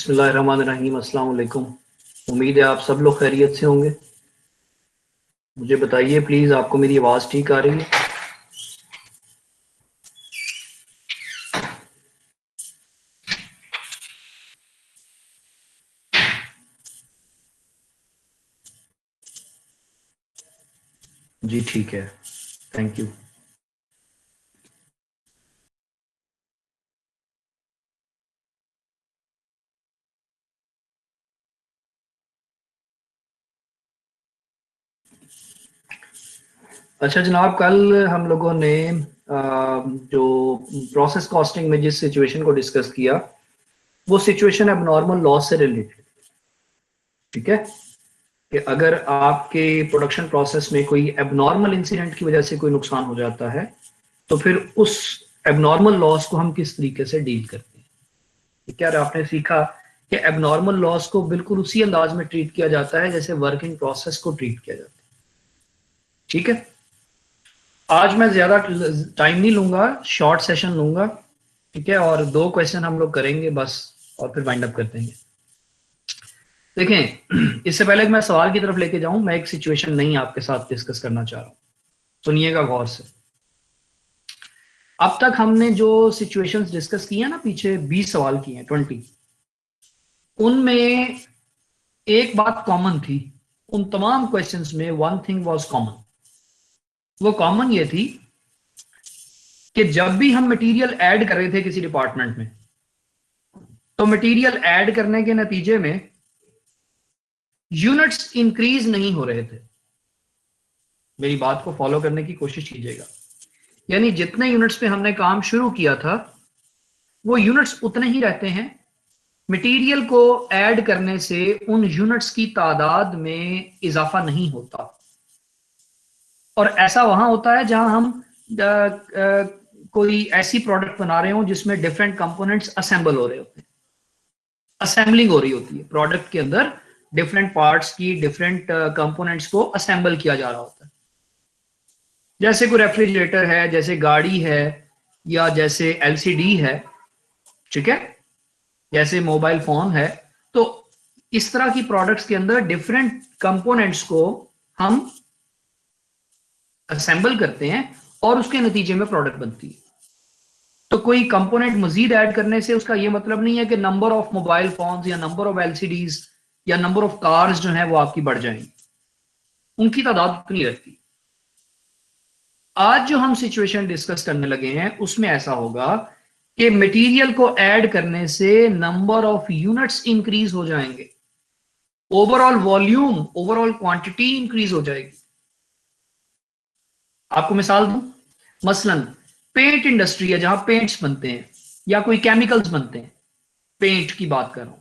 बिस्मिल्लाहिर्रहमानिर्रहीम। अस्सलाम वालेकुम। उम्मीद है आप सब लोग खैरियत से होंगे। मुझे बताइए प्लीज़, आपको मेरी आवाज़ ठीक आ रही है? जी ठीक है, थैंक यू। अच्छा जनाब, कल हम लोगों ने जो प्रोसेस कॉस्टिंग में जिस सिचुएशन को डिस्कस किया, वो सिचुएशन एबनॉर्मल लॉस से रिलेटेड। ठीक है कि अगर आपके प्रोडक्शन प्रोसेस में कोई एबनॉर्मल इंसिडेंट की वजह से कोई नुकसान हो जाता है, तो फिर उस एबनॉर्मल लॉस को हम किस तरीके से डील करते हैं। ठीक है, और आपने सीखा कि एबनॉर्मल लॉस को बिल्कुल उसी अंदाज में ट्रीट किया जाता है जैसे वर्किंग प्रोसेस को ट्रीट किया जाता है। ठीक है, आज मैं ज्यादा टाइम नहीं लूंगा, शॉर्ट सेशन लूंगा। ठीक है, और 2 क्वेश्चन हम लोग करेंगे बस, और फिर वाइंड अप कर देंगे। देखें, इससे पहले कि मैं सवाल की तरफ लेके जाऊं, मैं एक सिचुएशन नहीं आपके साथ डिस्कस करना चाह रहा हूं। सुनिएगा गौर से। अब तक हमने जो सिचुएशंस डिस्कस की है ना, पीछे 20 सवाल किए हैं, 20, उनमें एक बात कॉमन थी। उन तमाम क्वेश्चंस में वन थिंग वाज कॉमन। वो कॉमन ये थी कि जब भी हम मटेरियल ऐड कर रहे थे किसी डिपार्टमेंट में, तो मटेरियल ऐड करने के नतीजे में यूनिट्स इंक्रीज नहीं हो रहे थे। मेरी बात को फॉलो करने की कोशिश कीजिएगा। यानी जितने यूनिट्स पे हमने काम शुरू किया था, वो यूनिट्स उतने ही रहते हैं। मटेरियल को ऐड करने से उन यूनिट्स की तादाद में इजाफा नहीं होता। और ऐसा वहां होता है जहां हम कोई ऐसी प्रोडक्ट बना रहे हो जिसमें डिफरेंट कंपोनेंट्स असेंबल हो रहे होते हैं, असेंबलिंग हो रही होती है प्रोडक्ट के अंदर। डिफरेंट पार्ट्स की डिफरेंट कंपोनेंट्स को असेंबल किया जा रहा होता है। जैसे कोई रेफ्रिजरेटर है, जैसे गाड़ी है, या जैसे एलसीडी है। ठीक है, जैसे मोबाइल फोन है। तो इस तरह की प्रोडक्ट्स के अंदर डिफरेंट कंपोनेंट्स को हम असेंबल करते हैं और उसके नतीजे में प्रोडक्ट बनती है। तो कोई कंपोनेंट मजीद ऐड करने से उसका यह मतलब नहीं है कि नंबर ऑफ मोबाइल फोन्स या नंबर ऑफ एलसीडीज या नंबर ऑफ कार्स जो है वो आपकी बढ़ जाएंगी। उनकी तादाद उतनी रहती है। आज जो हम सिचुएशन डिस्कस करने लगे हैं उसमें ऐसा होगा कि मटेरियल को ऐड करने से नंबर ऑफ यूनिट्स इंक्रीज हो जाएंगे, overall volume, overall quantity increase हो जाएगी। आपको मिसाल दूं, मसलन पेंट इंडस्ट्री है जहां पेंट्स बनते हैं या कोई केमिकल्स बनते हैं, पेंट की बात कर रहा हूं।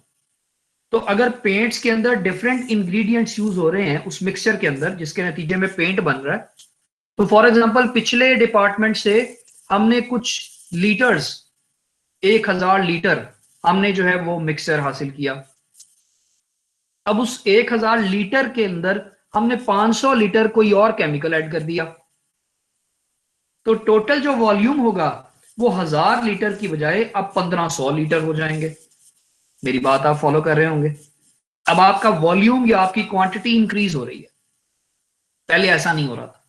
तो अगर पेंट्स के अंदर डिफरेंट इंग्रेडिएंट्स यूज हो रहे हैं उस मिक्सचर के अंदर जिसके नतीजे में पेंट बन रहा है, तो फॉर एग्जांपल पिछले डिपार्टमेंट से हमने कुछ लीटर्स, 1000 लीटर हमने जो है वो मिक्सचर हासिल किया। अब उस 1000 लीटर के अंदर हमने 500 लीटर कोई और केमिकल ऐड कर दिया, तो टोटल जो वॉल्यूम होगा वो 1000 लीटर की बजाय अब 1500 लीटर हो जाएंगे। मेरी बात आप फॉलो कर रहे होंगे। अब आपका वॉल्यूम या आपकी क्वांटिटी इंक्रीज हो रही है, पहले ऐसा नहीं हो रहा था।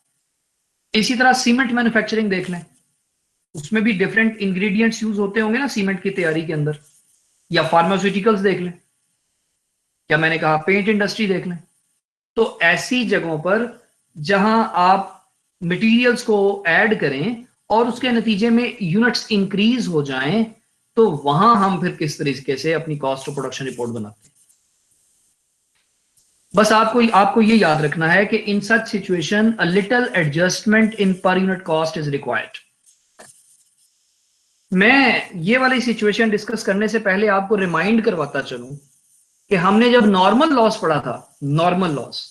इसी तरह सीमेंट मैन्युफैक्चरिंग देख लें, उसमें भी डिफरेंट इंग्रेडिएंट्स यूज होते होंगे ना सीमेंट की तैयारी के अंदर। या फार्मास्यूटिकल्स देख लें, या मैंने कहा पेंट इंडस्ट्री देख लें। तो ऐसी जगहों पर जहां आप मटेरियल्स को ऐड करें और उसके नतीजे में यूनिट्स इंक्रीज हो जाएं, तो वहां हम फिर किस तरीके से अपनी कॉस्ट ऑफ प्रोडक्शन रिपोर्ट बनाते हैं। बस आपको आपको ये याद रखना है कि in such situation a little adjustment in per unit cost is required. मैं ये वाली सिचुएशन डिस्कस करने से पहले आपको रिमाइंड करवाता चलूं कि हमने जब नॉर्मल लॉस पढ़ा था, नॉर्मल लॉस,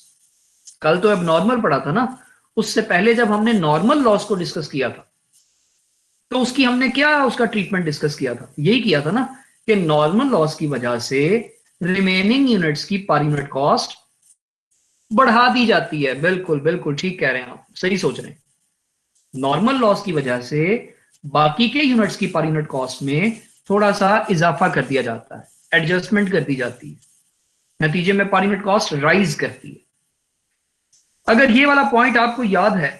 कल तो अब नॉर्मल पढ़ा था ना, उससे पहले जब हमने नॉर्मल लॉस को डिस्कस किया था, तो उसकी हमने क्या उसका ट्रीटमेंट डिस्कस किया था, यही किया था ना कि नॉर्मल लॉस की वजह से रिमेनिंग यूनिट्स की पर यूनिट कॉस्ट बढ़ा दी जाती है। बिल्कुल बिल्कुल ठीक कह रहे हैं आप, सही सोच रहे हैं। नॉर्मल लॉस की वजह से बाकी के यूनिट्स की पर यूनिट कॉस्ट में थोड़ा सा इजाफा कर दिया जाता है। एडजस्टमेंट कर दी जाती है, नतीजे में पर यूनिट कॉस्ट राइज करती है। अगर ये वाला पॉइंट आपको याद है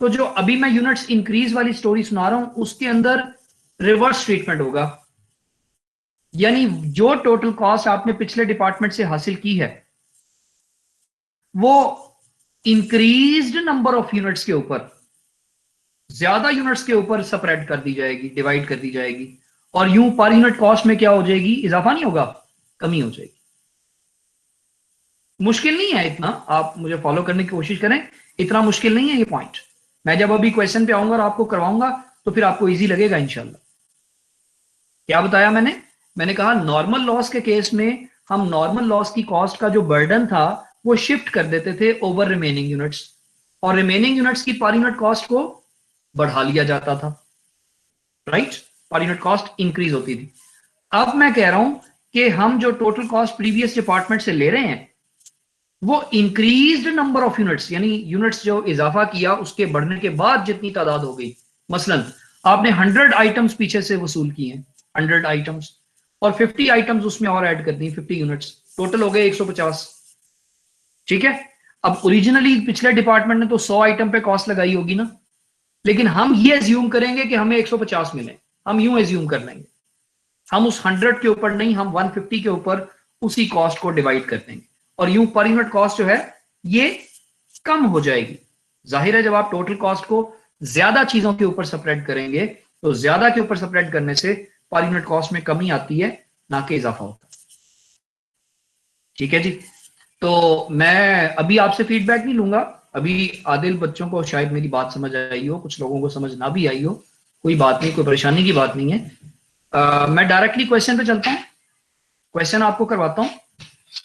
तो जो अभी मैं यूनिट्स इंक्रीज वाली स्टोरी सुना रहा हूं उसके अंदर रिवर्स ट्रीटमेंट होगा, यानी जो टोटल कॉस्ट आपने पिछले डिपार्टमेंट से हासिल की है वो इंक्रीज्ड नंबर ऑफ यूनिट्स के ऊपर, ज्यादा यूनिट्स के ऊपर स्प्रेड कर दी जाएगी, डिवाइड कर दी जाएगी, और यूं पर यूनिट कॉस्ट में क्या हो जाएगी, इजाफा नहीं होगा, कमी हो जाएगी। मुश्किल नहीं है इतना, आप मुझे फॉलो करने की कोशिश करें, इतना मुश्किल नहीं है ये पॉइंट। मैं जब अभी क्वेश्चन पे आऊंगा और आपको करवाऊंगा तो फिर आपको इजी लगेगा इंशाल्लाह। क्या बताया मैंने कहा नॉर्मल लॉस के केस में हम नॉर्मल लॉस की कॉस्ट का जो बर्डन था वो शिफ्ट कर देते थे ओवर रिमेनिंग यूनिट्स, और रिमेनिंग यूनिट्स की पर यूनिट कॉस्ट को बढ़ा लिया जाता था, राइट, पर यूनिट कॉस्ट इंक्रीज होती थी। अब मैं कह रहा हूं कि हम जो टोटल कॉस्ट प्रीवियस डिपार्टमेंट से ले रहे हैं वो इंक्रीज्ड नंबर ऑफ यूनिट्स, यानी यूनिट्स जो इजाफा किया उसके बढ़ने के बाद जितनी तादाद हो गई, मसलन आपने 100 आइटम्स पीछे से वसूल किए हैं, 100 आइटम्स, और 50 आइटम्स उसमें और ऐड कर दी, 50 यूनिट्स, टोटल हो गए 150, ठीक है। अब ओरिजिनली पिछले डिपार्टमेंट ने तो 100 आइटम पे कॉस्ट लगाई होगी ना, लेकिन हम ये एज्यूम करेंगे कि हमें 150 मिले, हम यूं एज्यूम कर लेंगे, हम उस 100 के ऊपर नहीं, हम 150 के ऊपर उसी कॉस्ट को डिवाइड कर देंगे, और यूं पर यूनिट कॉस्ट जो है ये कम हो जाएगी। जाहिर है जब आप टोटल कॉस्ट को ज्यादा चीजों के ऊपर स्प्रेड करेंगे तो ज्यादा के ऊपर स्प्रेड करने से पर यूनिट कॉस्ट में कमी आती है, ना कि इजाफा होता है, ठीक है जी। तो मैं अभी आपसे फीडबैक नहीं लूंगा, अभी आदिल बच्चों को शायद मेरी बात समझ आई हो, कुछ लोगों को समझ ना भी आई हो, कोई बात नहीं, कोई परेशानी की बात नहीं है। मैं डायरेक्टली क्वेश्चन पे चलता हूँ, क्वेश्चन आपको करवाता हूँ,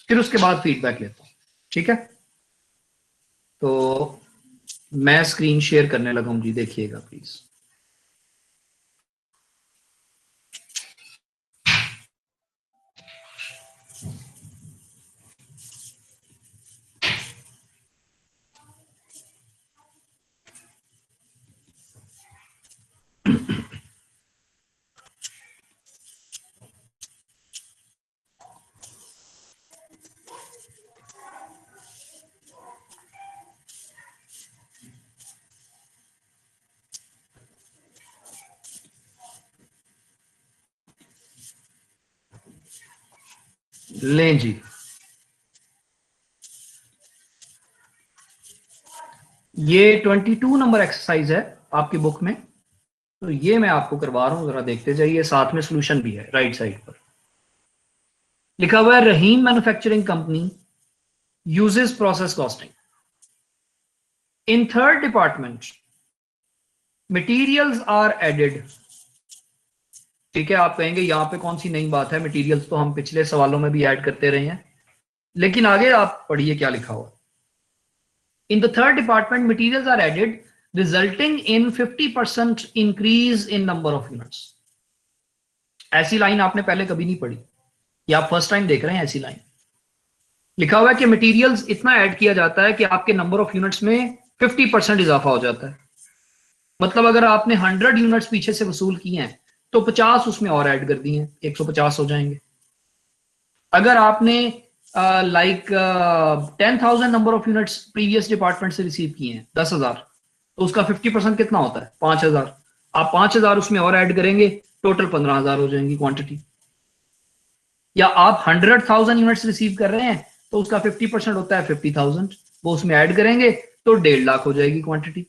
फिर उसके बाद फीडबैक लेता हूँ, ठीक है। तो मैं स्क्रीन शेयर करने लगा हूं जी, देखिएगा प्लीज। लें जी, ये 22 नंबर एक्सरसाइज है आपकी बुक में, तो ये मैं आपको करवा रहा हूं, जरा देखते जाइए, साथ में सॉल्यूशन भी है राइट साइड पर। लिखा हुआ है Rahim manufacturing company uses process costing in third department, materials are added, ठीक है। आप कहेंगे यहां पे कौन सी नई बात है, मटेरियल्स तो हम पिछले सवालों में भी ऐड करते रहे हैं, लेकिन आगे आप पढ़िए क्या लिखा हुआ। In the third department materials are added resulting in 50% increase in number of units. ऐसी लाइन आपने पहले कभी नहीं पढ़ी, या आप फर्स्ट टाइम देख रहे हैं ऐसी लाइन। लिखा हुआ है कि मटेरियल्स इतना ऐड किया जाता है कि आपके नंबर ऑफ यूनिट्स में 50% इजाफा हो जाता है। मतलब अगर आपने 100 यूनिट्स पीछे से वसूल किए हैं तो 50 उसमें और ऐड कर दिए, 150 हो जाएंगे। अगर आपने like 10,000 number of units previous department से रिसीव किए हैं, 10,000, तो उसका 50% कितना होता है, 5,000। आप 5,000 उसमें और ऐड करेंगे, टोटल 15,000 हो जाएंगी क्वांटिटी। या आप 100,000 यूनिट्स रिसीव कर रहे हैं तो उसका 50% होता है 50,000, वो उसमें ऐड करेंगे तो 1.5 लाख हो जाएगी क्वांटिटी।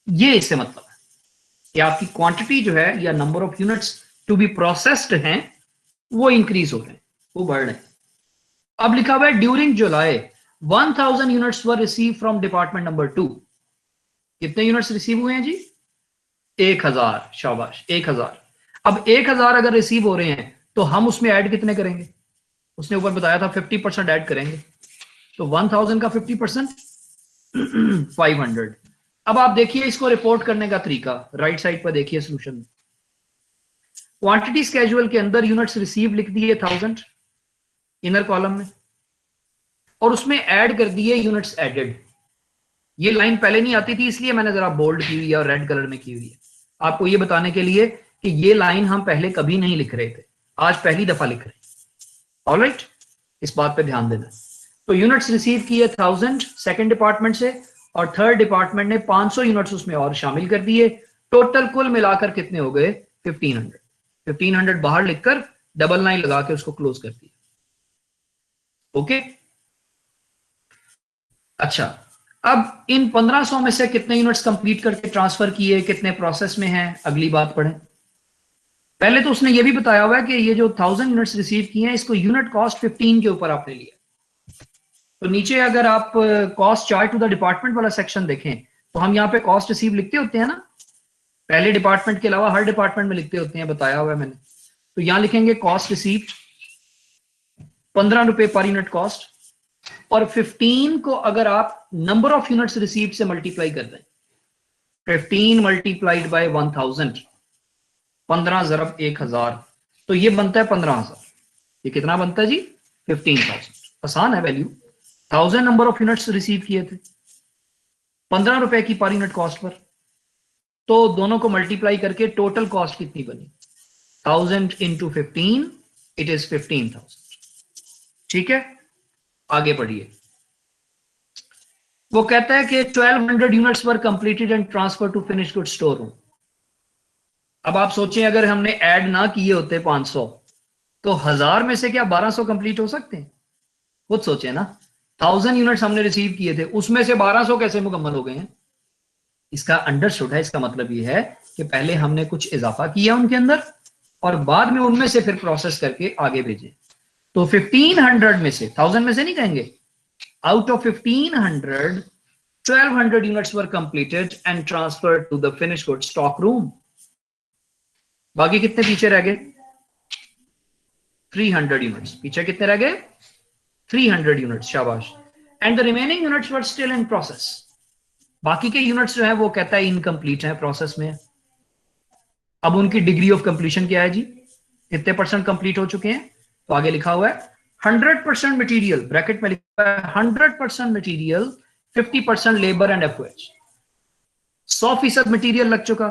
ये इससे मतलब है कि आपकी क्वांटिटी जो है या number of units to be processed हैं वो इंक्रीज हो रहे हैं, वो बढ़ रहे हैं। अब लिखा हुआ है during July 1,000 units were receive from department number 2। कितने यूनिट्स रिसीव हुए हैं जी, 1,000, शाबाश 1,000। अब 1,000 अगर रिसीव हो रहे हैं तो हम उसमें ऐड कितने करेंगे, उसने ऊपर बताया था 50% ऐड करेंगे, तो 1,000 का 50% 500। अब आप देखिए इसको रिपोर्ट करने का तरीका, राइट साइड पर देखिए सोल्यूशन में, क्वांटिटी स्केड्यूल के अंदर यूनिट्स रिसीव लिख दिए 1000 इनर कॉलम में, और उसमें ऐड कर दिए यूनिट्स एडेड। ये लाइन पहले नहीं आती थी इसलिए मैंने जरा बोल्ड की हुई है और रेड कलर में की हुई है, आपको ये बताने के लिए कि ये लाइन हम पहले कभी नहीं लिख रहे थे, आज पहली दफा लिख रहे हैं। ऑलराइट, इस बात पे ध्यान देना। तो यूनिट्स रिसीव किए 1000 सेकंड डिपार्टमेंट से, और थर्ड डिपार्टमेंट ने 500 यूनिट्स उसमें और शामिल कर दिए। टोटल कुल मिलाकर कितने हो गए? 1500। 1500 बाहर लिखकर डबल लाइन लगा के उसको क्लोज कर दिया। ओके, अच्छा, अब इन 1500 में से कितने यूनिट्स कंप्लीट करके ट्रांसफर किए, कितने प्रोसेस में हैं, अगली बात पढ़ें। पहले तो उसने ये भी बताया हुआ है कि ये जो 1000 यूनिट्स रिसीव किए हैं, इसको यूनिट कॉस्ट 15 के ऊपर आपने लिया। तो नीचे अगर आप cost chart to the department वाला सेक्शन देखें, तो हम यहाँ पे कॉस्ट रिसीव लिखते होते हैं ना, पहले डिपार्टमेंट के अलावा हर डिपार्टमेंट में लिखते होते हैं, बताया हुआ है मैंने। तो यहां लिखेंगे कॉस्ट रिसीव्ड 15 रुपए पर यूनिट कॉस्ट, और 15 को अगर आप नंबर ऑफ यूनिट्स रिसीव्ड से मल्टीप्लाई कर दें, 15 मल्टीप्लाइड बाय 1000, 15 ज़रब 1000, तो ये बनता है 15,000। ये कितना बनता है जी? 15,000। आसान है value. 1000 number of units receive किए थे 15 रुपए की पर यूनिट कॉस्ट पर, तो दोनों को मल्टीप्लाई करके टोटल कॉस्ट कितनी बनी? 1000 इंटू 15, इट इज 15,000। ठीक है, आगे बढ़िए। वो कहता है कि 1200 units were completed and transfer to finish good store room. अब आप सोचें, अगर हमने ऐड ना किए होते 500, तो 1000 में से क्या 1200 कंप्लीट हो सकते हैं? खुद सोचें ना, 1000 यूनिट्स हमने रिसीव किए थे, उसमें से 1200 कैसे मुकम्मल हो गए हैं? इसका अंडरस्टूड है, इसका मतलब ये है कि पहले हमने कुछ इजाफा किया उनके अंदर, और बाद में उनमें से फिर प्रोसेस करके आगे भेजे। तो 1500 में से, 1000 में से नहीं कहेंगे, out of 1500, 1200 units were completed and transferred to the finish good stock room. बाकी कितने पीछे रह गए? 300 यूनिट्स। पीछे कितने रह गए? 300 यूनिट्स, शाबाश। And the remaining units were still in process. बाकी के यूनिट्स जो है वो कहता है इनकम्प्लीट है, प्रोसेस में। अब उनकी डिग्री ऑफ कंप्लीशन क्या है जी? कितने परसेंट कंप्लीट हो चुके हैं? तो आगे लिखा हुआ है 100% मटीरियल, ब्रैकेट में लिखा है 100% material, 50% labour and FOH. 100% material लग चुका,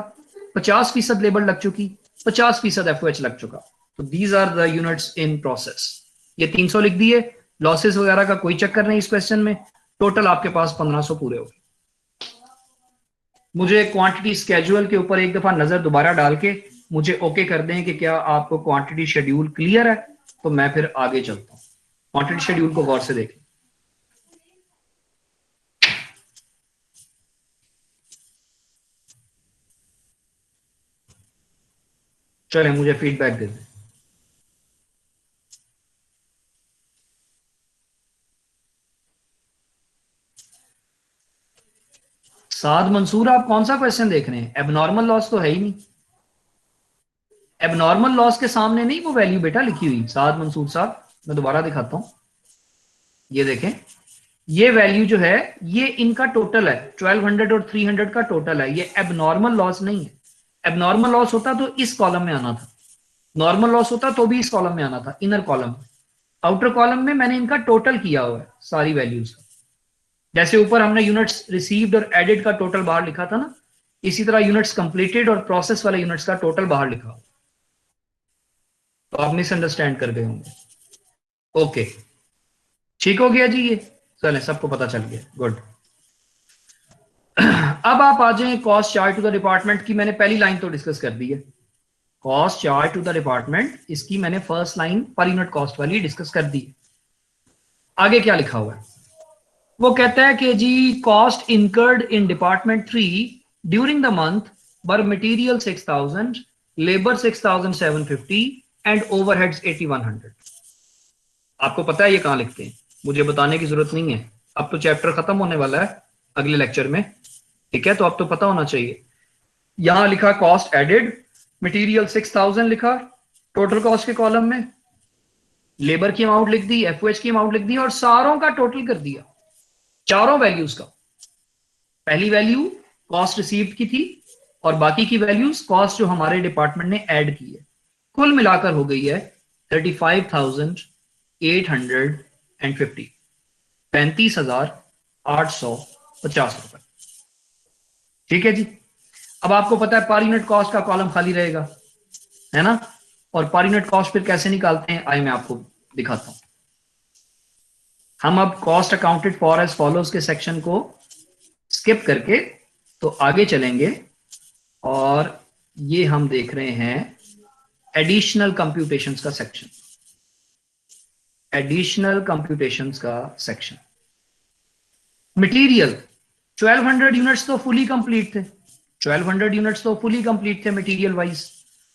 50% लेबर लग चुकी, 50% एफओएच लग चुका। तो these are the units in process. ये 300 लिख दिए, लॉसेस वगैरह का कोई चक्कर नहीं इस क्वेश्चन में। टोटल आपके पास 1500 पूरे हो गए। मुझे क्वांटिटी स्केड्यूल के ऊपर एक दफा नजर दोबारा डाल के मुझे ओके कर दें कि क्या आपको क्वांटिटी शेड्यूल क्लियर है, तो मैं फिर आगे चलता हूं। क्वांटिटी शेड्यूल को गौर से देखें। चले, मुझे फीडबैक दे दें। साद मंसूर, आप कौन सा क्वेश्चन देख रहे हैं? एबनॉर्मल लॉस तो है ही नहीं। एबनॉर्मल लॉस के सामने नहीं वो वैल्यू बेटा लिखी हुई। साद मंसूर साहब, मैं दोबारा दिखाता हूं, ये देखें, ये वैल्यू जो है ये इनका टोटल है, 1200 और 300 का टोटल है। ये एबनॉर्मल लॉस नहीं है। एबनॉर्मल लॉस होता तो इस कॉलम में आना था, नॉर्मल लॉस होता तो भी इस कॉलम में आना था, इनर कॉलम में। आउटर कॉलम में मैंने इनका टोटल किया हुआ है सारी वैल्यूज का। जैसे ऊपर हमने यूनिट्स रिसीव्ड और एडेड का टोटल बाहर लिखा था ना, इसी तरह यूनिट्स कंप्लीटेड और प्रोसेस वाले यूनिट्स का टोटल बाहर लिखा हो। तो आप मिसअंडरस्टैंड कर गए होंगे। ओके, ठीक हो गया जी ये? चले, सबको पता चल गया, गुड। अब आप आ जाए cost chart to the department की। मैंने पहली लाइन तो डिस्कस कर दी है, cost chart to the department, इसकी मैंने फर्स्ट लाइन पर यूनिट कॉस्ट वाली डिस्कस कर दी। आगे क्या लिखा हुआ है? वो कहता है कि जी cost incurred in department 3 during the month were material 6000, labour 6750 and overheads 8100। आपको पता है ये कहां लिखते हैं, मुझे बताने की जरूरत नहीं है। अब तो चैप्टर खत्म होने वाला है अगले लेक्चर में, ठीक है, तो अब तो पता होना चाहिए। यहां लिखा कॉस्ट एडेड, मटेरियल 6000 लिखा टोटल कॉस्ट के कॉलम में, लेबर की अमाउंट लिख दी, एफओएच की अमाउंट लिख दी, और सारों का टोटल कर दिया, चारों वैल्यूज का। पहली वैल्यू कॉस्ट रिसीव्ड की थी, और बाकी की वैल्यूज कॉस्ट जो हमारे डिपार्टमेंट ने ऐड की है। कुल मिलाकर हो गई है 35,850, 35,850 रुपए। ठीक है जी। अब आपको पता है पर यूनिट कॉस्ट का कॉलम खाली रहेगा, है ना, और पर यूनिट कॉस्ट फिर कैसे निकालते हैं आइए मैं आपको दिखाता हूं। हम अब cost accounted for as follows के सेक्शन को स्किप करके तो आगे चलेंगे और ये हम देख रहे हैं एडिशनल कंप्यूटेशंस का सेक्शन। एडिशनल कंप्यूटेशंस का सेक्शन। मटेरियल 1200 यूनिट्स तो फुली कंप्लीट थे, 1200 यूनिट्स तो फुली कंप्लीट थे मटेरियल वाइज,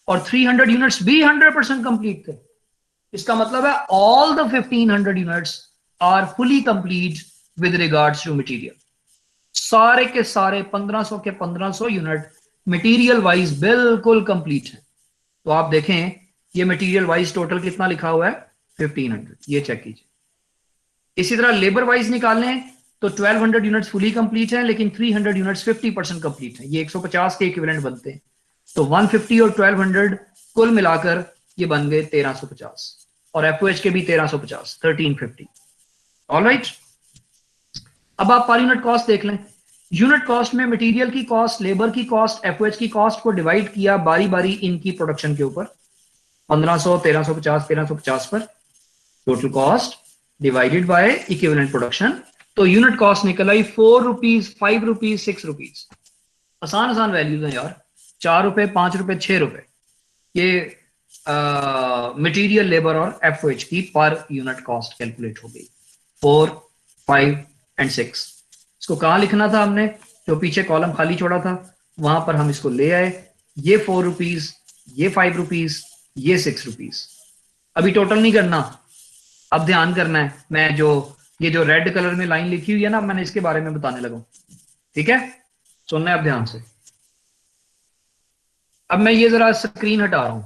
और 300 यूनिट्स भी 100% कंप्लीट थे। इसका मतलब है all the 1500 units are fully complete with regards to material. सारे के सारे 1500 के 1500 यूनिट मटेरियल वाइज बिल्कुल कंप्लीट है। तो आप देखें ये मटेरियल वाइज टोटल कितना लिखा हुआ है 1500, ये चेक कीजिए। इसी तरह लेबर वाइज निकालने तो 1200 यूनिट्स फुली कंप्लीट है, लेकिन 300 यूनिट्स 50% कंप्लीट है। ये 150 के इक्विवेलेंट बनते हैं। तो 150 और 1200 कुल मिलाकर ये बन गए 1350, और एफओएच के भी 1350, 1350। ऑलराइट, अब आप पर यूनिट कॉस्ट देख लें। यूनिट कॉस्ट में मटेरियल की कॉस्ट, लेबर की कॉस्ट, एफओएच की कॉस्ट को डिवाइड किया बारी बारी इनकी प्रोडक्शन के ऊपर, 1500, 1350, 1350 पर total cost divided by equivalent production. तो यूनिट कॉस्ट निकल आई 4 रुपीज, 5 रुपीज, 6 रुपीज। आसान आसान वैल्यूज हैं यार, 4 रुपए, 5 रुपए, 6 रुपए। ये मटेरियल, लेबर और एफओएच की पर यूनिट कॉस्ट कैलकुलेट हो गई। 4, 5 एंड 6। इसको कहां लिखना था हमने, जो पीछे कॉलम खाली छोड़ा था वहां पर हम इसको ले आए। ये 4 रुपीज, ये 5 रुपीज, ये 6 रुपीज। अभी टोटल नहीं करना, अब ध्यान करना है। मैं ये जो रेड कलर में लाइन लिखी हुई है ना, मैंने इसके बारे में बताने लगा। ठीक है, सुनना है अब ध्यान से। अब मैं ये जरा स्क्रीन हटा रहा हूं।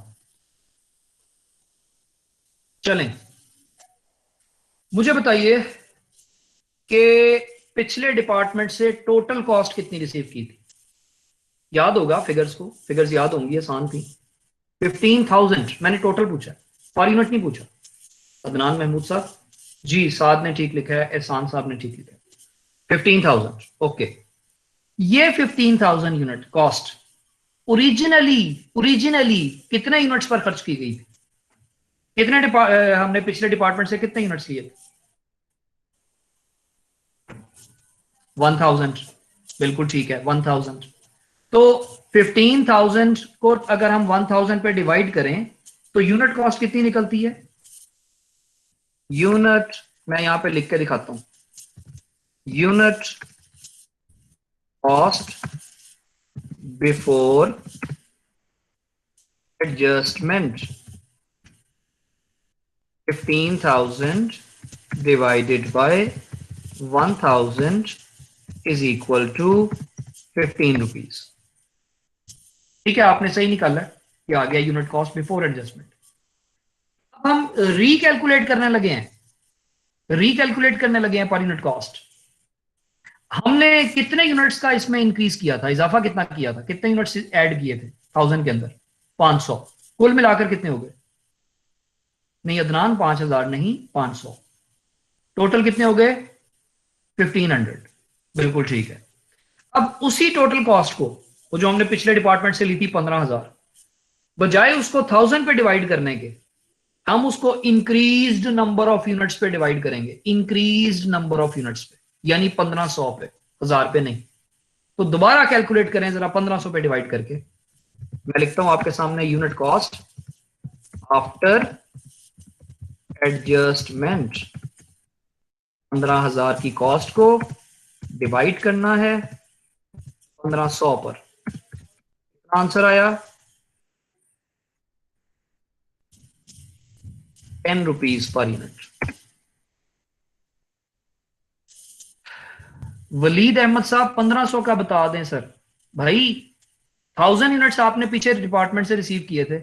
चलें, मुझे बताइए कि पिछले डिपार्टमेंट से टोटल कॉस्ट कितनी रिसीव की थी। याद होगा फिगर्स को, फिगर्स याद होंगी, आसान थी। 15,000 मैंने टोटल पूछा, पर यूनिट नहीं पूछा। अदनान महमूद साहब जी, साद ने ठीक लिखा है, एहसान साहब ने ठीक लिखा है, 15,000। ओके, ये 15,000 यूनिट कॉस्ट ओरिजिनली कितने यूनिट्स पर खर्च की गई थी? कितने हमने पिछले डिपार्टमेंट से कितने यूनिट्स लिए थे? 1000, बिल्कुल ठीक है, 1000। तो 15,000 को अगर हम 1000 पे डिवाइड करें तो यूनिट कॉस्ट कितनी निकलती है? यूनिट, मैं यहां पे लिख के दिखाता हूं, unit cost before adjustment 15,000 divided by 1000 is equal to 15 rupees. ठीक है, आपने सही निकाला, ये आ गया यूनिट कॉस्ट बिफोर एडजस्टमेंट। अब हम रीकैलकुलेट करने लगे हैं, पर यूनिट कॉस्ट। हमने कितने यूनिट्स का इसमें इंक्रीज किया था, इजाफा कितना किया था, कितने यूनिट्स ऐड किए थे 1000 के अंदर? 500। कुल मिलाकर कितने हो गए? नहीं अदनान, 5000 नहीं, 500। टोटल कितने हो गए? 1500। बिल्कुल ठीक है। अब उसी टोटल कॉस्ट को, वो जो हमने पिछले डिपार्टमेंट से ली थी 15,000, बजाय उसको 1000 पे डिवाइड करने के, हम उसको इंक्रीज्ड नंबर ऑफ यूनिट्स पे डिवाइड करेंगे। इंक्रीज्ड नंबर ऑफ यूनिट्स पे, यानी 1500 पे, 1000 पे नहीं। तो दोबारा कैलकुलेट करें जरा 1500 पे डिवाइड करके। मैं लिखता हूं आपके सामने, यूनिट कॉस्ट आफ्टर एडजस्टमेंट, 15,000 की कॉस्ट को डिवाइड करना है 1500 पर। आंसर आया 10 rupees per unit. Waleed Ahmad साहब 1500 का बता दें सर। भाई 1000 यूनिट्स आपने पीछे डिपार्टमेंट से रिसीव किए थे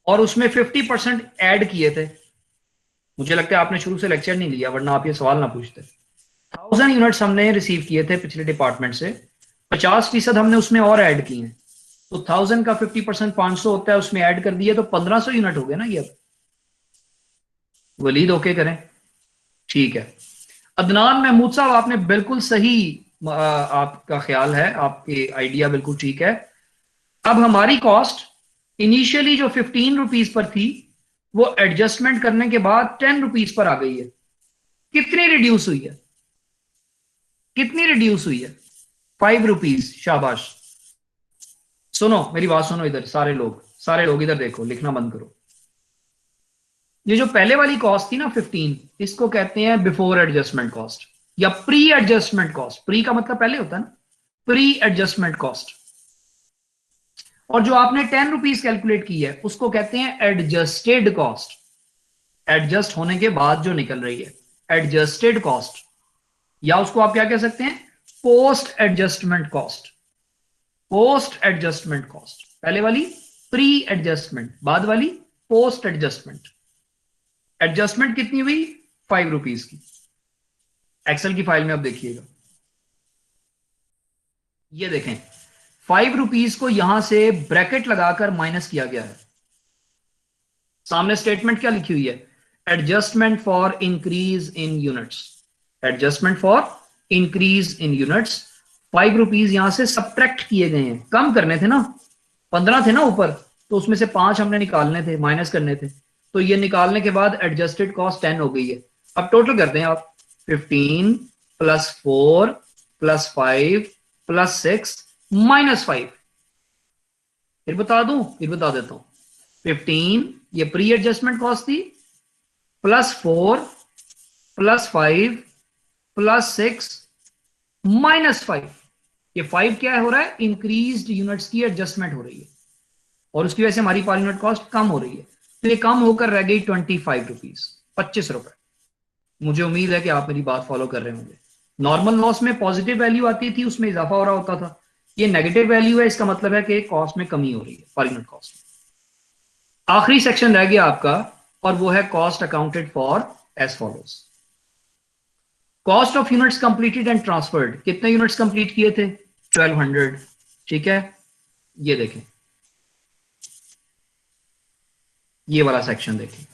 और उसमें 50% ऐड किए थे। मुझे लगता है आपने शुरू से लेक्चर नहीं लिया, वरना आप ये सवाल ना पूछते। 1000 यूनिट्स हमने रिसीव किए थे पिछले डिपार्टमेंट से, 50% हमने उसमें और ऐड किए हैं। तो 1000 का 50% 500 होता है, उसमें ऐड कर दिए तो 1500 यूनिट हो गए ना ये। अब वलीद ओके करें, ठीक है। अदनान महमूद साहब आपने बिल्कुल सही, आपका ख्याल है, आपके आइडिया बिल्कुल ठीक है। अब हमारी कॉस्ट इनिशियली जो 15 रुपीज पर थी वो एडजस्टमेंट करने के बाद 10 रुपीज पर आ गई है। कितनी रिड्यूस हुई है? कितनी रिड्यूस हुई है? 5 रुपीज। शाबाश। सुनो मेरी बात सुनो, इधर सारे लोग इधर देखो, लिखना बंद करो। ये जो पहले वाली कॉस्ट थी ना 15, इसको कहते हैं बिफोर एडजस्टमेंट कॉस्ट या प्री एडजस्टमेंट कॉस्ट। प्री का मतलब पहले होता है ना, प्री एडजस्टमेंट कॉस्ट। और जो आपने 10 रुपीज कैलकुलेट की है उसको कहते हैं एडजस्टेड कॉस्ट। एडजस्ट होने के बाद जो निकल रही है, एडजस्टेड कॉस्ट, या उसको आप क्या कह सकते हैं, post adjustment cost. Post adjustment cost, पहले वाली प्री एडजस्टमेंट, बाद वाली पोस्ट एडजस्टमेंट। एडजस्टमेंट कितनी हुई? 5 रुपीज की। एक्सेल की फाइल में अब देखिएगा, ये देखें 5 रुपीज को यहां से ब्रैकेट लगाकर माइनस किया गया है। सामने स्टेटमेंट क्या लिखी हुई है? Adjustment for increase in units. Adjustment for increase in units. 5 rupees यहां से सब्ट्रैक्ट किए गए हैं, कम करने थे ना, 15 थे ना ऊपर, तो उसमें से 5 हमने निकालने थे, माइनस करने थे। तो ये निकालने के बाद एडजस्टेड कॉस्ट 10 हो गई है। अब टोटल करते हैं आप, 15 प्लस 4 प्लस 5 प्लस 6 माइनस 5। फिर बता दूं, फिर बता देता हूं। 15 ये प्री एडजस्टमेंट कॉस्ट थी, प्लस 4 प्लस 5 प्लस 6 माइनस 5। ये 5 क्या हो रहा है? इंक्रीज्ड यूनिट्स की एडजस्टमेंट हो रही है और उसकी वजह से हमारी पर यूनिट कॉस्ट कम हो रही है। तो ये कम होकर रह गई 25 रुपीज, 25 रुपए। मुझे उम्मीद है कि आप मेरी बात फॉलो कर रहे होंगे। नॉर्मल लॉस में पॉजिटिव वैल्यू आती थी, उसमें इजाफा हो रहा होता था। ये नेगेटिव वैल्यू है, इसका मतलब है कि कॉस्ट में कमी हो रही है, पर यूनिट कॉस्ट। आखिरी सेक्शन रह गया आपका और वो है cost accounted for as follows. Cost of units completed and transferred. कितने यूनिट्स कंप्लीट किए थे? 1200। ठीक है, ये देखें, ये वाला सेक्शन देखें,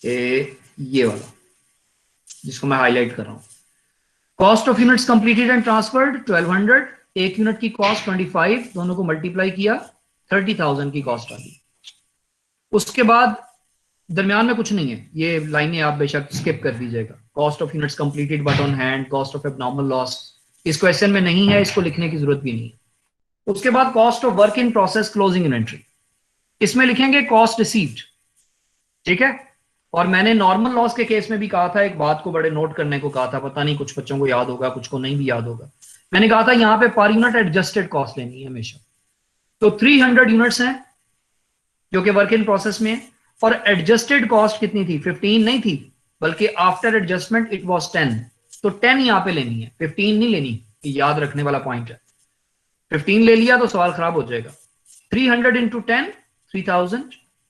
ये वाला जिसको मैं हाईलाइट कर रहा हूं। Cost of units completed and transferred 1200। एक यूनिट की कॉस्ट 25, दोनों को मल्टीप्लाई किया 30,000 की कॉस्ट आ गई। उसके बाद दरमियान में कुछ नहीं है, ये लाइनें आप बेशक स्किप कर दीजिएगा। Cost of units completed but on hand, cost of abnormal loss, इस क्वेश्चन में नहीं है, इसको लिखने की जरूरत भी नहीं है। उसके बाद cost of work in process closing inventory, इसमें लिखेंगे कॉस्ट रिसीव्ड। ठीक है, और मैंने नॉर्मल लॉस के केस में भी कहा था, एक बात को बड़े नोट करने को कहा था, पता नहीं कुछ बच्चों को याद होगा, कुछ को नहीं भी याद होगा। मैंने कहा था यहां पे पर यूनिट एडजस्टेड कॉस्ट लेनी है हमेशा। तो 300 यूनिट्स हैं जो कि वर्क इन प्रोसेस में है, और एडजस्टेड कॉस्ट कितनी थी? 15 नहीं थी, बल्कि आफ्टर एडजस्टमेंट इट वाज 10। तो 10 यहां पे लेनी है, 15 नहीं लेनी, याद रखने वाला पॉइंट है। 15 ले लिया तो सवाल खराब हो जाएगा। 300 इंटू 10 3000।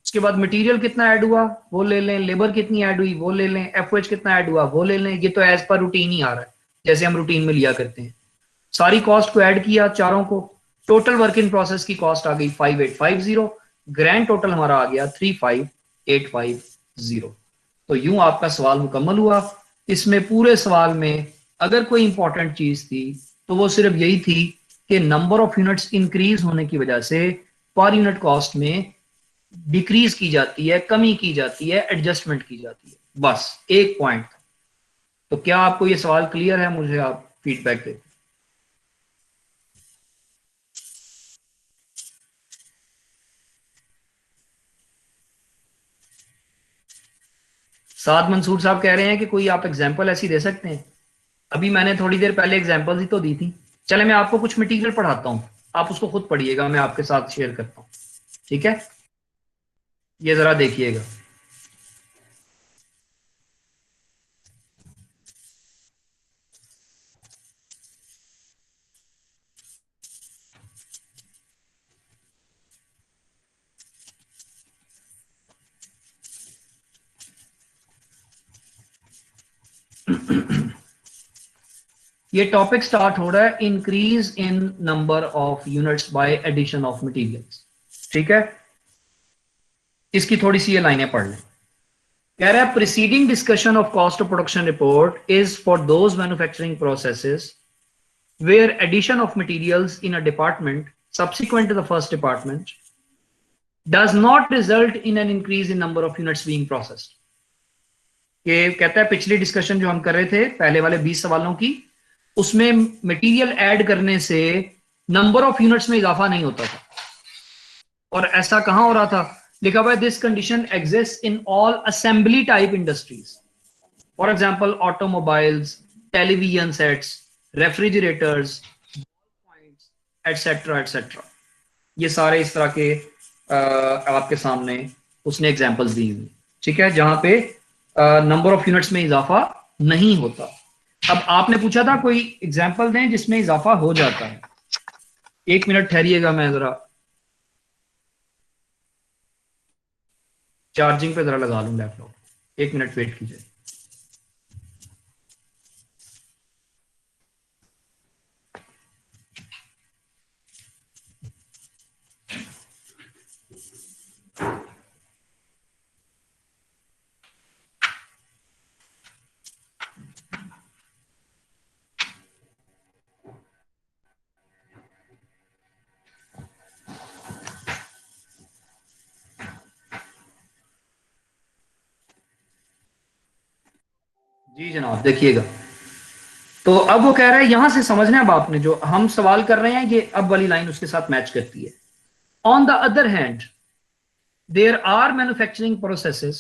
उसके बाद मटेरियल कितना ऐड हुआ वो ले लें, लेबर कितनी ऐड हुई वो ले लें, एफओएच कितना ऐड हुआ वो ले लें। ये तो एज पर रूटीन ही आ रहा है, जैसे हम रूटीन में लिया करते हैं। सारी कॉस्ट को ऐड किया चारों को, टोटल वर्क इन प्रोसेस की कॉस्ट आ गई 5850। ग्रैंड टोटल हमारा आ गया 35850। तो यूं आपका सवाल मुकम्मल हुआ। इसमें पूरे सवाल में अगर कोई इंपॉर्टेंट चीज थी तो वो सिर्फ यही थी कि नंबर ऑफ यूनिट्स इंक्रीज होने की वजह से पर यूनिट कॉस्ट में डिक्रीज की जाती है, कमी की जाती है, एडजस्टमेंट की जाती है, बस एक पॉइंट। तो क्या आपको ये सवाल क्लियर है? मुझे आप फीडबैक दें। साद मंसूर साहब कह रहे हैं कि कोई आप एग्जांपल ऐसी दे सकते हैं। अभी मैंने थोड़ी देर पहले एग्जांपल्स ही तो दी थी। चले मैं आपको कुछ मटेरियल पढ़ाता हूं, आप उसको खुद पढ़िएगा, मैं आपके साथ शेयर करता हूं। ठीक है, ये जरा देखिएगा। ये टॉपिक स्टार्ट हो रहा है increase in number of units by addition of materials. ठीक है, इसकी थोड़ी सी ये लाइनें पढ़ लें। कह रहा है preceding discussion of cost of production report is for those manufacturing processes where addition of materials in a department subsequent to the first department does not result in an increase in number of units being processed. ये कहता है पिछली discussion जो हम कर रहे थे पहले वाले 20 सवालों की, उसमें मटेरियल ऐड करने से नंबर ऑफ यूनिट्स में इजाफा नहीं होता था। और ऐसा कहां हो रहा था? लिखा हुआ है this condition exist in all assembly type industries, for example automobiles, television sets, refrigerators, etcetera etcetera. ये सारे इस तरह के आपके सामने उसने एग्जांपल्स दी हुई, ठीक है, जहां पे नंबर ऑफ यूनिट्स में इजाफा नहीं होता। अब आपने पूछा था कोई एग्जांपल दें जिसमें इजाफा हो जाता है। एक मिनट ठहरिएगा, मैं जरा चार्जिंग पे जरा लगा लूं लैपटॉप, एक मिनट वेट कीजिए। जी जनाब, देखिएगा। तो अब वो कह रहा है यहां से समझना है आपने जो हम सवाल कर रहे हैं, ये अब वाली लाइन उसके साथ मैच करती है। On the other hand there are manufacturing processes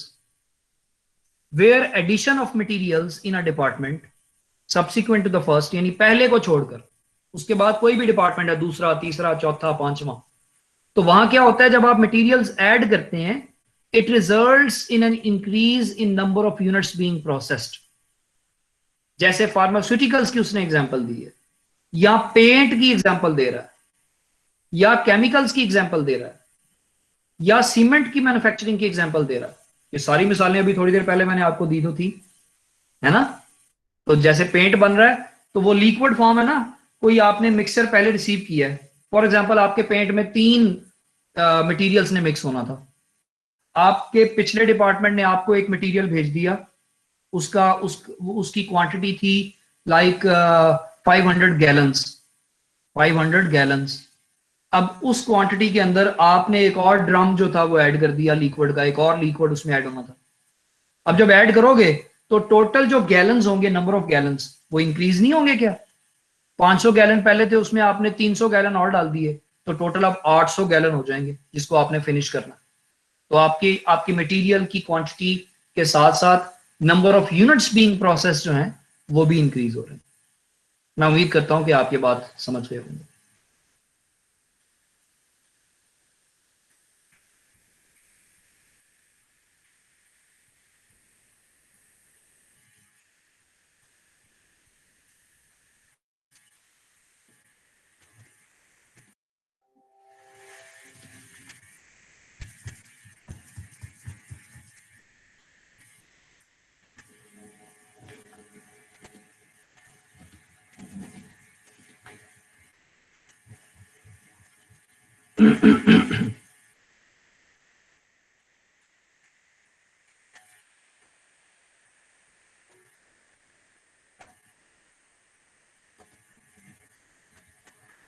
where addition of materials in a department subsequent to the first, यानी पहले को छोड़कर उसके बाद कोई भी डिपार्टमेंट है, दूसरा, तीसरा, चौथा, पांचवा, तो वहां क्या होता है जब आप मटेरियल्स ऐड करते हैं, it results in an increase in number of units being processed. जैसे फार्मास्यूटिकल्स की उसने एग्जांपल दी है, या पेंट की एग्जांपल दे रहा है, या केमिकल्स की एग्जांपल दे रहा है, या सीमेंट की मैन्युफैक्चरिंग की एग्जांपल दे रहा है। ये सारी मिसालें अभी थोड़ी देर पहले मैंने आपको दी तो थी, है ना। तो जैसे पेंट बन रहा है तो वो लिक्विड फॉर्म है ना, कोई आपने मिक्सचर पहले रिसीव किया है, फॉर एग्जांपल आपके पेंट में 3 मटेरियल्स ने मिक्स होना था, आपके पिछले डिपार्टमेंट ने आपको एक मटेरियल भेज दिया, उसकी क्वांटिटी थी लाइक 500 गैलन्स, 500 गैलन्स। अब उस क्वांटिटी के अंदर आपने एक और ड्रम जो था वो ऐड कर दिया लिक्विड का, एक और लिक्विड उसमें ऐड होना था। अब जब ऐड करोगे तो टोटल जो गैलन्स होंगे, नंबर ऑफ गैलन्स, वो इंक्रीज नहीं होंगे क्या? 500 गैलन पहले थे, उसमें आपने 300 गैलन और डाल दिए, तो टोटल अब 800 गैलन हो जाएंगे जिसको आपने फिनिश करना। तो आपकी आपकी मटेरियल की क्वांटिटी के साथ साथ number of units being process जो हैं वो भी इंक्रीज हो रहे हैं। मैं उम्मीद करता हूं कि आप ये बात समझ गए होंगे।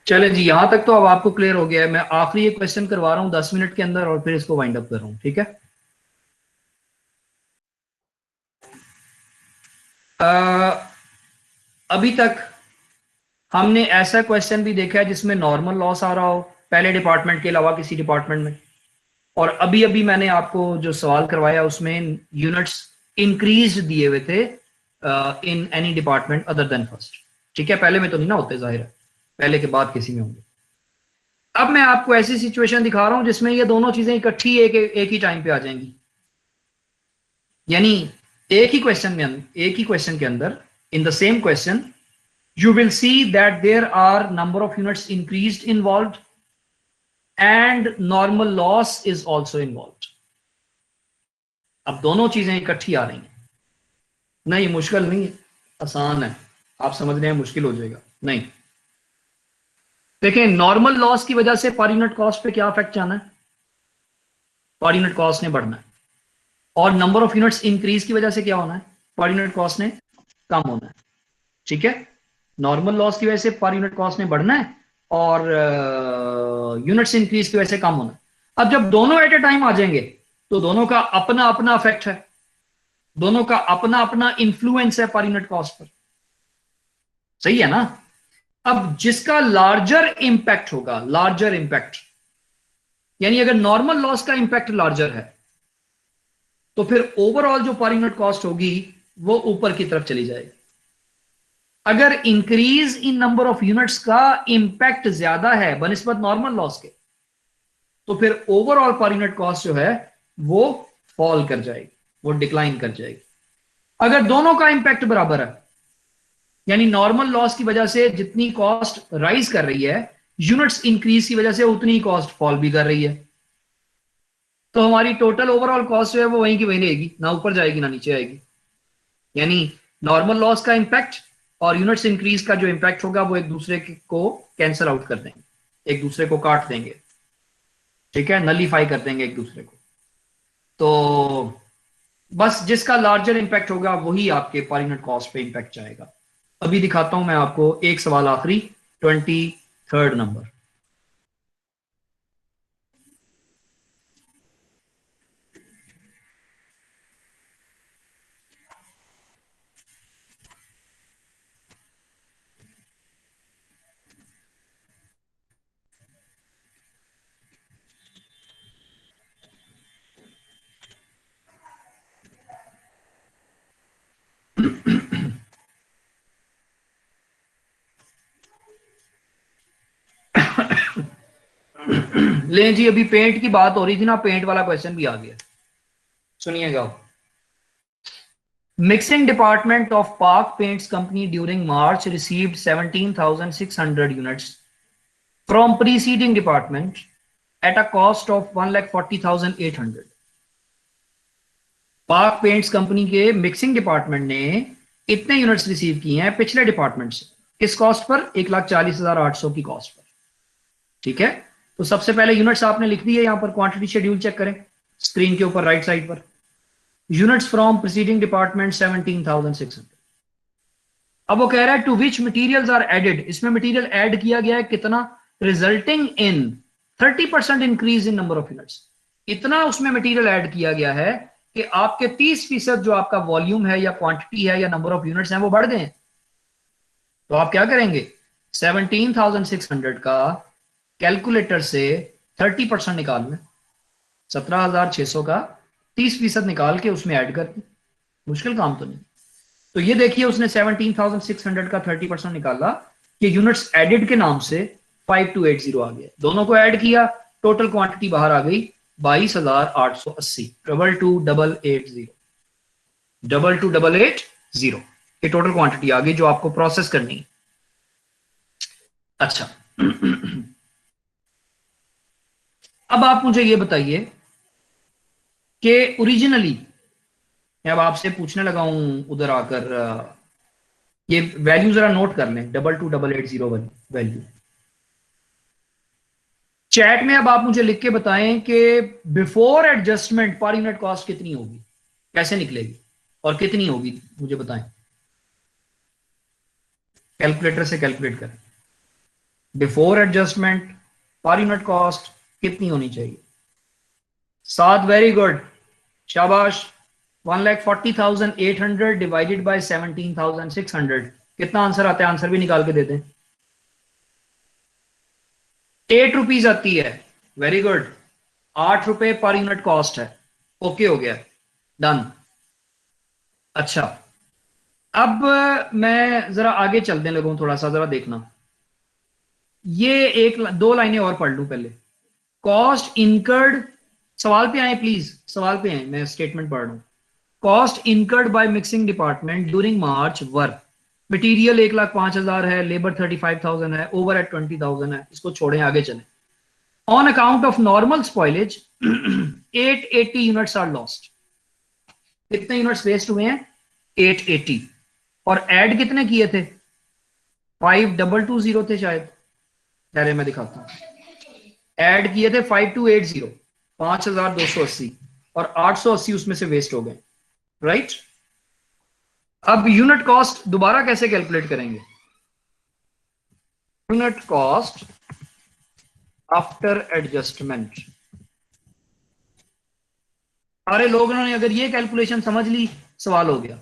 चले जी, यहां तक तो अब आपको क्लियर हो गया है। मैं आखिरी एक क्वेश्चन करवा रहा हूं 10 मिनट के अंदर और फिर इसको वाइंड अप कर रहा हूं, ठीक है। अभी तक हमने ऐसा क्वेश्चन भी देखा है जिसमें नॉर्मल लॉस आ रहा हो पहले डिपार्टमेंट के अलावा किसी डिपार्टमेंट में, और अभी अभी मैंने आपको जो सवाल करवाया उसमें यूनिट्स इंक्रीज दिए हुए थे in any department other than first, ठीक है। पहले में तो नहीं ना होते, जाहिर है, पहले के बाद किसी में होंगे। अब मैं आपको ऐसी सिचुएशन दिखा रहा हूं जिसमें ये दोनों चीजें इकट्ठी एक ही टाइम पे आ जाएंगी, यानी एक ही क्वेश्चन के अंदर in the same question you will see that there are number of units increased involved and normal loss is also involved। अब दोनों चीजें इकट्ठी आ रही हैं। नहीं, मुश्किल नहीं है, आसान है। आप समझ रहे हैं मुश्किल हो जाएगा? नहीं, देखें, नॉर्मल लॉस की वजह से पर यूनिट कॉस्ट पे क्या इफेक्ट जाना है? पर यूनिट कॉस्ट ने बढ़ना है। और नंबर ऑफ यूनिट्स इंक्रीज की वजह से क्या होना है? पर यूनिट कॉस्ट ने कम होना है, ठीक है। नॉर्मल लॉस की वजह से पर यूनिट कॉस्ट ने बढ़ना है और यूनिट्स इंक्रीज की वजह से कम होना है। अब जब दोनों एट ए टाइम आ जाएंगे तो दोनों का अपना अपना इफेक्ट है, दोनों का अपना अपना इंफ्लुएंस है पर यूनिट कॉस्ट पर, सही है ना। अब जिसका लार्जर इंपैक्ट होगा, लार्जर इंपैक्ट यानी अगर नॉर्मल लॉस का इंपैक्ट लार्जर है तो फिर ओवरऑल जो पर यूनिट कॉस्ट होगी वो ऊपर की तरफ चली जाएगी। अगर increase in number of units का इंपैक्ट ज्यादा है बनिस्बत नॉर्मल लॉस के तो फिर ओवरऑल पर यूनिट कॉस्ट जो है वो फॉल कर जाएगी, वो डिक्लाइन कर जाएगी। अगर दोनों का इंपैक्ट बराबर है यानी नॉर्मल लॉस की वजह से जितनी कॉस्ट राइज कर रही है, यूनिट्स इंक्रीज की वजह से उतनी ही कॉस्ट फॉल भी कर रही है, तो हमारी टोटल ओवरऑल कॉस्ट जो है वो वहीं की वहीं रहेगी, ना ऊपर जाएगी ना नीचे आएगी। यानी नॉर्मल लॉस का इंपैक्ट और यूनिट्स इंक्रीज का जो इंपैक्ट होगा वो एक दूसरे को कैंसल आउट कर देंगे, एक दूसरे को काट देंगे, ठीक है, नलीफाई कर देंगे एक दूसरे को। तो बस जिसका लार्जर इंपैक्ट होगा वही आपके पर यूनिट कॉस्ट पे इंपैक्ट जाएगा। अभी दिखाता हूं मैं आपको एक सवाल आखिरी, 23rd नंबर। ले जी, अभी पेंट की बात हो रही थी ना, पेंट वाला क्वेश्चन भी आ गया, सुनिएगा। मिक्सिंग डिपार्टमेंट ऑफ पाक paints company during March received 17,600 units from preceding department at a cost of 1,40,800। पाक पेंट्स कंपनी के मिक्सिंग डिपार्टमेंट ने इतने यूनिट्स रिसीव किए हैं पिछले डिपार्टमेंट से, किस कॉस्ट पर? 1,40,800 की कॉस्ट पर, ठीक है। तो सबसे पहले यूनिट्स आपने लिख दी है यहां पर, क्वांटिटी शेड्यूल चेक करें स्क्रीन के ऊपर राइट साइड पर, यूनिट्स फ्रॉम प्रीसीडिंग डिपार्टमेंट 17,600। अब वो कह रहा है to which materials are added, इसमें मटीरियल ऐड किया गया है कितना? Resulting in 30% increase in number of units. इतना उसमें मटीरियल ऐड किया गया है कि आपके 30% जो आपका वॉल्यूम है या क्वांटिटी है या नंबर ऑफ यूनिट्स हैं वो बढ़ गए। तो आप क्या करेंगे? 17,600 का कैलकुलेटर से 30% निकाल लें, 17,600 का 30% निकाल के उसमें ऐड कर दें, मुश्किल काम तो नहीं। तो ये देखिए उसने 17,600 का 30% निकाला कि यूनिट्स एडेड के नाम से 5280 आ गया, दोनों को ऐड किया, टोटल क्वांटिटी बाहर आ गई 22,880। 22,880 22,880 ये टोटल क्वांटिटी आ गई जो आपको प्रोसेस करनी है। अच्छा अब आप मुझे ये बताइए कि ओरिजिनली, मैं अब आपसे पूछने लगा हूं उधर आकर, ये वैल्यू जरा नोट कर लें, 22,880 वाली वैल्यू। चैट में अब आप मुझे लिख के बताएं कि बिफोर एडजस्टमेंट पर यूनिट कॉस्ट कितनी होगी, कैसे निकलेगी और कितनी होगी, मुझे बताएं। कैलकुलेटर से कैलकुलेट करें, बिफोर एडजस्टमेंट पर यूनिट कॉस्ट कितनी होनी चाहिए। 7, वेरी गुड, शाबाश। 1,40,800 डिवाइडेड बाय 17,600 कितना आंसर आता है? आंसर भी निकाल के दे दें। 8 रुपीज आती है, वेरी गुड, 8 रुपए पर यूनिट कॉस्ट है। ओके हो गया, डन। अच्छा अब मैं जरा आगे चलने लगूं, थोड़ा सा जरा देखना, ये एक दो लाइनें और पढ़ लूं पहले। कॉस्ट इनकर्ड, सवाल पे आए प्लीज, सवाल पे आए, मैं स्टेटमेंट पढ़ रहा हूं। Cost incurred by mixing department during March were, material 1,05,000 है, लेबर 35,000 है, ओवर एट 20,000 है, इसको छोड़ें आगे चलें। On account of normal spoilage 880 units are lost. कितने यूनिट्स वेस्ट हुए हैं? 880। और ऐड कितने किए थे? 5,220 थे शायद, पहले मैं दिखाता हूं। ऐड किए थे 5,280, 5,280, और 880 उसमें से वेस्ट हो गए, राइट। अब यूनिट कॉस्ट दोबारा कैसे कैलकुलेट करेंगे? यूनिट कॉस्ट आफ्टर एडजस्टमेंट, सारे लोगों ने अगर ये कैलकुलेशन समझ ली, सवाल हो गया।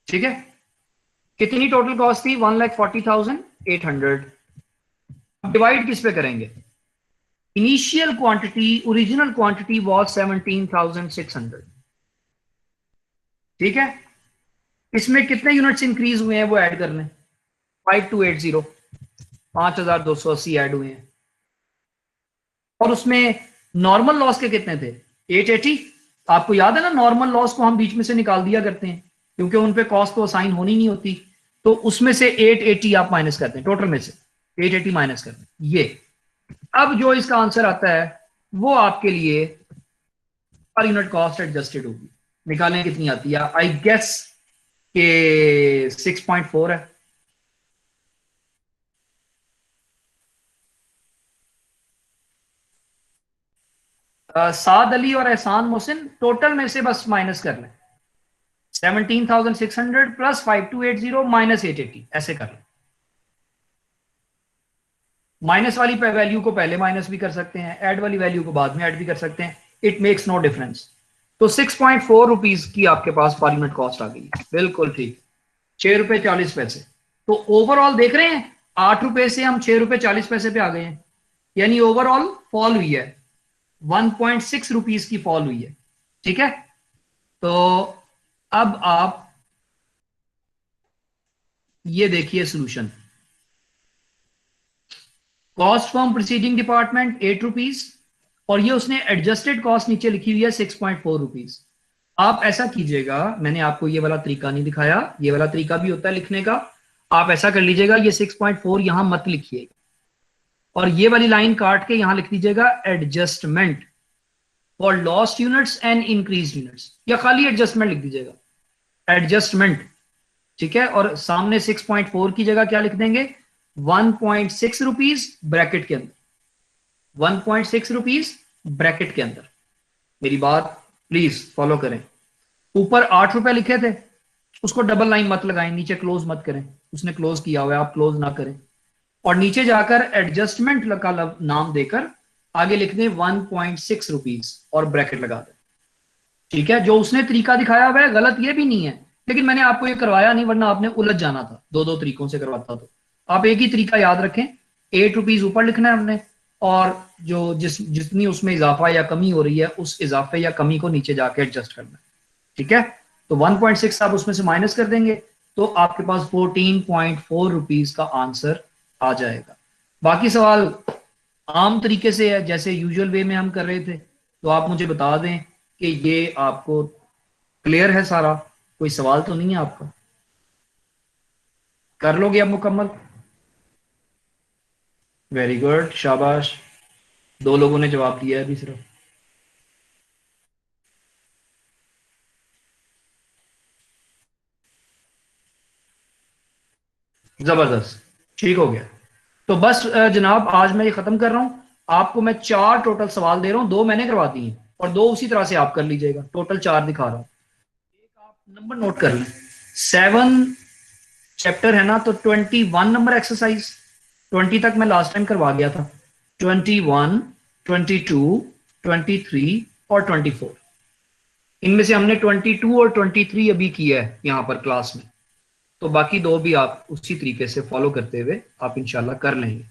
ठीक है, कितनी टोटल कॉस्ट थी? 1,40,800। डिवाइड किस पे करेंगे? Initial quantity, original quantity was 17,600। ठीक है, इसमें कितने यूनिट्स इंक्रीज हुए हैं वो ऐड कर लें। 5280, 5,280 ऐड हुए हैं। और उसमें नॉर्मल लॉस के कितने थे? 880। आपको याद है ना, नॉर्मल लॉस को हम बीच में से निकाल दिया करते हैं क्योंकि उन पे कॉस्ट तो असाइन होनी नहीं होती। तो उसमें से 880 आप माइनस करते हैं, टोटल में से 880 माइनस करते हैं ये। अब जो इसका आंसर आता है वो आपके लिए पर यूनिट कॉस्ट एडजस्टेड होगी। निकालें कितनी आती है? आई गेस के 6.4 है। साद अली और एहसान मोहसिन टोटल में से बस माइनस कर लें। 17,600 प्लस 5280 माइनस 880, ऐसे कर लें। माइनस वाली वैल्यू को पहले माइनस भी कर सकते हैं, ऐड वाली वैल्यू को बाद में ऐड भी कर सकते हैं। It makes no difference. तो 6.4 रुपीज की आपके पास पर यूनिट कॉस्ट आ गई। बिल्कुल ठीक, 6 रुपए 40 पैसे। तो ओवरऑल देख रहे हैं, 8 रुपए से हम 6 रुपए 40 पैसे पे आ गए हैं, यानी ओवरऑल फॉल हुई है, 1.6 रुपीज की फॉल हुई है। ठीक है, तो अब आप ये देखिए solution. Cost from proceeding department 8 rupees, और ये उसने एडजस्टेड कॉस्ट नीचे लिखी हुई है 6.4 रुपीज। आप ऐसा कीजिएगा, मैंने आपको ये वाला तरीका नहीं दिखाया, ये वाला तरीका भी होता है लिखने का। आप ऐसा कर लीजिएगा, ये 6.4 यहां मत लिखिएगा, और ये वाली लाइन काट के यहां लिख दीजिएगा adjustment for lost units and increase units, या खाली एडजस्टमेंट लिख दीजिएगा, एडजस्टमेंट। ठीक है, और सामने 6.4 की जगह क्या लिख देंगे? 1.6 रुपीज ब्रैकेट के अंदर, 1.6 रुपीज ब्रैकेट के अंदर। मेरी बात प्लीज फॉलो करें। ऊपर 8 रुपए लिखे थे, उसको डबल लाइन मत लगाएं, नीचे क्लोज मत करें, उसने क्लोज किया हुआ है, आप क्लोज ना करें। और नीचे जाकर एडजस्टमेंट का नाम देकर आगे लिख दें 1.6 रुपीज और ब्रैकेट लगा दें। ठीक है, जो उसने तरीका दिखाया हुआ है गलत ये भी नहीं है, लेकिन मैंने आपको ये करवाया नहीं, वरना आपने उलझ जाना था, दो दो तरीकों से करवाता। तो आप एक ही तरीका याद रखें, 8 रुपीज ऊपर लिखना है हमने, और जो जितनी उसमें इजाफा या कमी हो रही है उस इजाफे या कमी को नीचे जाके एडजस्ट करना है। ठीक है, तो 1.6 आप उसमें से माइनस कर देंगे, तो आपके पास 14.4 रुपीज का आंसर आ जाएगा। बाकी सवाल आम तरीके से है, जैसे यूजुअल वे में हम कर रहे थे। तो आप मुझे बता दें कि ये आपको क्लियर है सारा, कोई सवाल तो नहीं है आपका? कर लोगे अब मुकम्मल? वेरी गुड, शाबाश। दो लोगों ने जवाब दिया है अभी सिर्फ। जबरदस्त, ठीक हो गया। तो बस जनाब आज मैं ये खत्म कर रहा हूं। आपको मैं 4 टोटल सवाल दे रहा हूं, 2 मैंने करवा दिए और 2 उसी तरह से आप कर लीजिएगा, टोटल 4 दिखा रहा हूं। एक आप नंबर नोट कर लें, 7 चैप्टर है ना, तो 21 नंबर एक्सरसाइज, 20 तक मैं लास्ट टाइम करवा गया था। 21, 22, 23 और 24, इनमें से हमने 22 और 23 अभी किया है यहाँ पर क्लास में। तो बाकी 2 भी आप उसी तरीके से फॉलो करते हुए आप इंशाल्लाह कर लेंगे।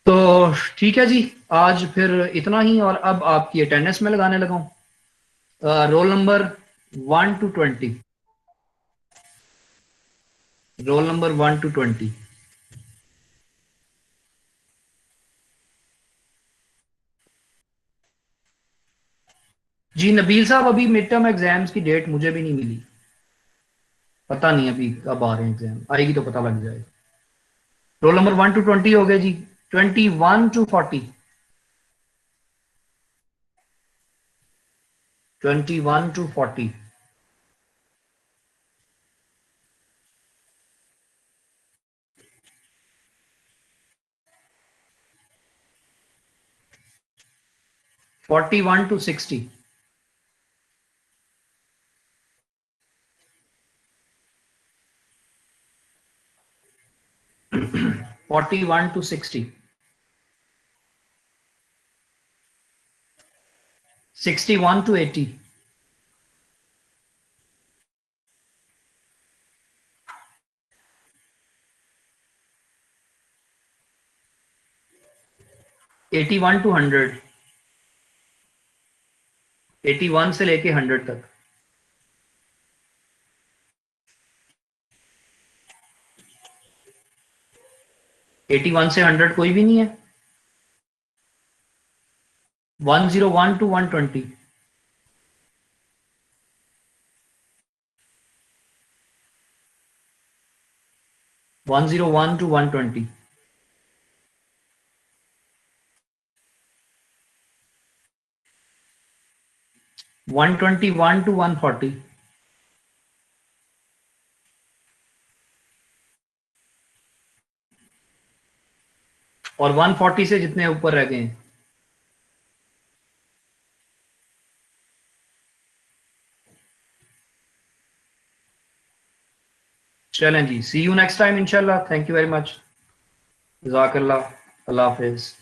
तो ठीक है जी, आज फिर इतना ही, और अब आपकी अटेंडेंस में लगाने लगा हूँ। Roll number 1 to 20, roll number 1 to 20। जी नबील साहब, अभी मिड टर्म एग्जाम्स की डेट मुझे भी नहीं मिली, पता नहीं अभी कब आ रहे हैं एग्जाम, आएगी तो पता लग जाएगा। रोल नंबर 1 to 20 हो गया जी। 21 to 40, 21 to 40। 41 to 60। 41 to 60। 61 to 80. $81 to 100. 81 से लेके 100 तक. $81 से 100 कोई भी नहीं है. 101 to 120. 101 to 120. 121 to 140. और 140 से जितने ऊपर रह गए हैं. चलें जी, सी यू नेक्स्ट टाइम इंशाल्लाह. Thank you very much. जज़ाकल्लाह. अल्लाह हाफिज.